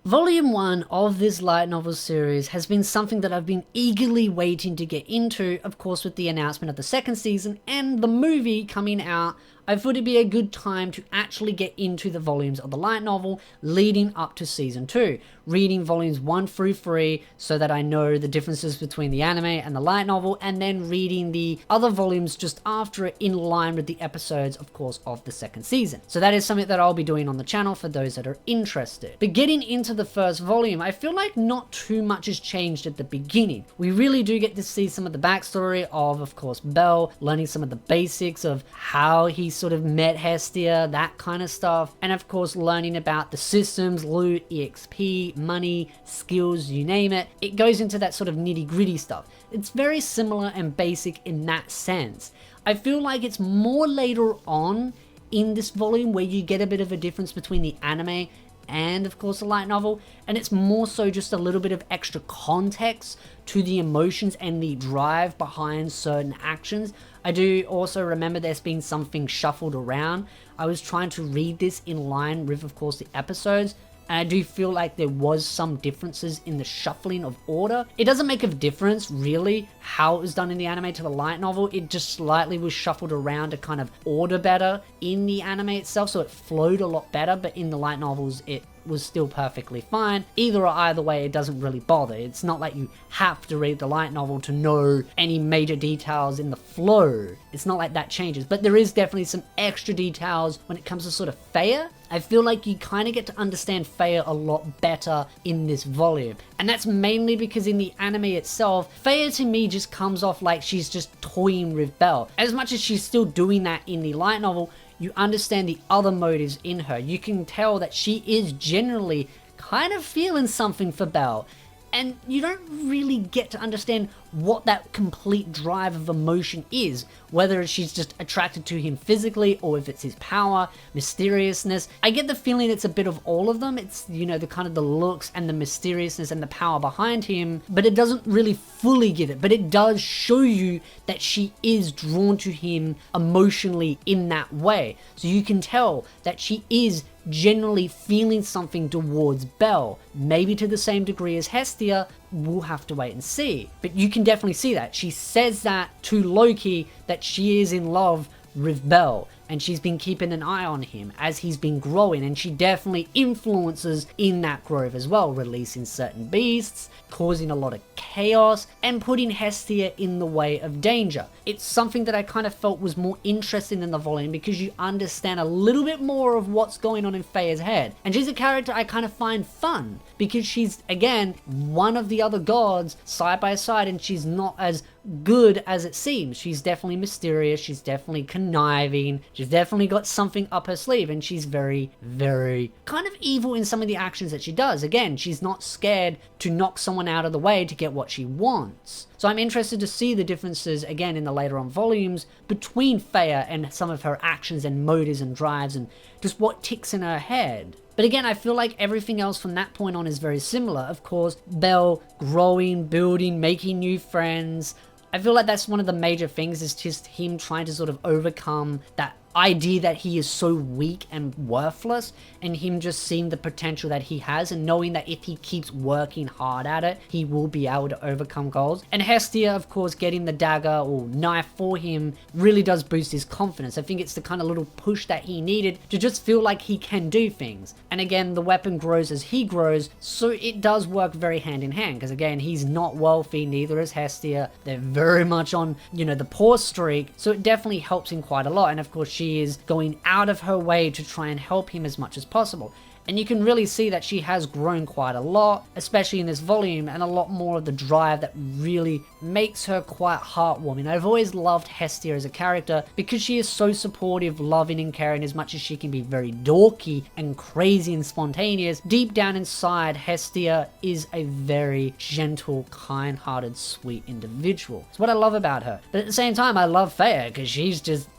Volume 1 of this light novel series has been something that I've been eagerly waiting to get into, of course with the announcement of the second season and the movie coming out. I thought it'd be a good time to actually get into the volumes of the light novel leading up to season 2, reading volumes 1 through 3 so that I know the differences between the anime and the light novel, and then reading the other volumes just after it in line with the episodes, of course, of the second season. So that is something that I'll be doing on the channel for those that are interested. But getting into the first volume, I feel like not too much has changed at the beginning. We really do get to see some of the backstory of course, Bell, learning some of the basics of how he sort of met Hestia, that kind of stuff, and of course learning about the systems, loot, EXP, money, skills, you name it. It goes into that sort of nitty-gritty stuff. It's very similar and basic in that sense. I feel like it's more later on in this volume where you get a bit of a difference between the anime and of course the light novel, and it's more so just a little bit of extra context to the emotions and the drive behind certain actions. I do also remember there's been something shuffled around. I was trying to read this in line with, of course, the episodes, and I do feel like there was some differences in the shuffling of order. It doesn't make a difference, really, how it was done in the anime to the light novel. It just slightly was shuffled around to kind of order better in the anime itself, so it flowed a lot better, but in the light novels, it was still perfectly fine. Either or either way, it doesn't really bother. It's not like you have to read the light novel to know any major details in the flow. It's not like that changes, but there is definitely some extra details when it comes to sort of Faya. I feel like you kind of get to understand Faya a lot better in this volume. And that's mainly because in the anime itself, Faya to me just comes off like she's just toying with Bell. As much as she's still doing that in the light novel, you understand the other motives in her. You can tell that she is generally kind of feeling something for Bell. And you don't really get to understand what that complete drive of emotion is, whether she's just attracted to him physically or if it's his power, mysteriousness. I get the feeling it's a bit of all of them. It's, you know, the kind of the looks and the mysteriousness and the power behind him, but it doesn't really fully give it, but it does show you that she is drawn to him emotionally in that way. So you can tell that she is generally feeling something towards Bell, maybe to the same degree as Hestia. We'll have to wait and see, but you can definitely see that she says that to Loki, that she is in love with Bell, and she's been keeping an eye on him as he's been growing, and she definitely influences in that growth as well, releasing certain beasts, causing a lot of chaos, and putting Hestia in the way of danger. It's something that I kind of felt was more interesting in the volume because you understand a little bit more of what's going on in Faya's head. And she's a character I kind of find fun because she's, again, one of the other gods side by side, and she's not as good as it seems. She's definitely mysterious, she's definitely conniving, she's definitely got something up her sleeve, and she's very, very kind of evil in some of the actions that she does. Again, she's not scared to knock someone out of the way to get what she wants. So I'm interested to see the differences, again, in the later on volumes between Faya and some of her actions and motives and drives and just what ticks in her head. But again, I feel like everything else from that point on is very similar. Of course, Bell growing, building, making new friends. I feel like that's one of the major things, is just him trying to sort of overcome that idea that he is so weak and worthless, and him just seeing the potential that he has and knowing that if he keeps working hard at it, he will be able to overcome goals. And Hestia, of course, getting the dagger or knife for him really does boost his confidence. I think it's the kind of little push that he needed to just feel like he can do things. And again, the weapon grows as he grows, so it does work very hand in hand, because again, he's not wealthy, neither is Hestia. They're very much on, you know, the poor streak, so it definitely helps him quite a lot. And of course, she is going out of her way to try and help him as much as possible. And you can really see that she has grown quite a lot, especially in this volume, and a lot more of the drive that really makes her quite heartwarming. I've always loved Hestia as a character because she is so supportive, loving, and caring. As much as she can be very dorky and crazy and spontaneous, deep down inside, Hestia is a very gentle, kind-hearted, sweet individual. It's what I love about her. But at the same time, I love Faya because she's just,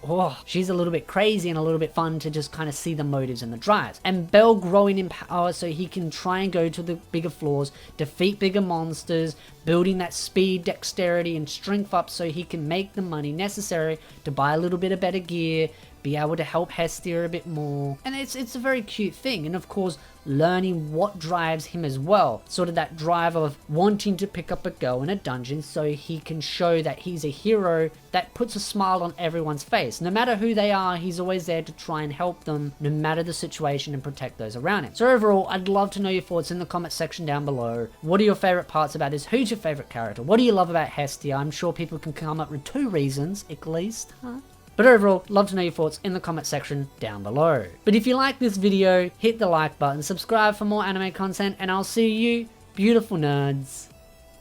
she's a little bit crazy and a little bit fun to just kind of see the motives and the drives. And Bell growing in power so he can try and go to the bigger floors, defeat bigger monsters, building that speed, dexterity, and strength up so he can make the money necessary to buy a little bit of better gear, be able to help Hestia a bit more. And it's a very cute thing. And of course, learning what drives him as well. Sort of that drive of wanting to pick up a girl in a dungeon so he can show that he's a hero that puts a smile on everyone's face. No matter who they are, he's always there to try and help them, no matter the situation, and protect those around him. So overall, I'd love to know your thoughts in the comment section down below. What are your favorite parts about this? Who's your favorite character? What do you love about Hestia? I'm sure people can come up with 2 reasons, at least, huh? But overall, love to know your thoughts in the comment section down below. But if you like this video, hit the like button, subscribe for more anime content, and I'll see you, beautiful nerds,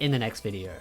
in the next video.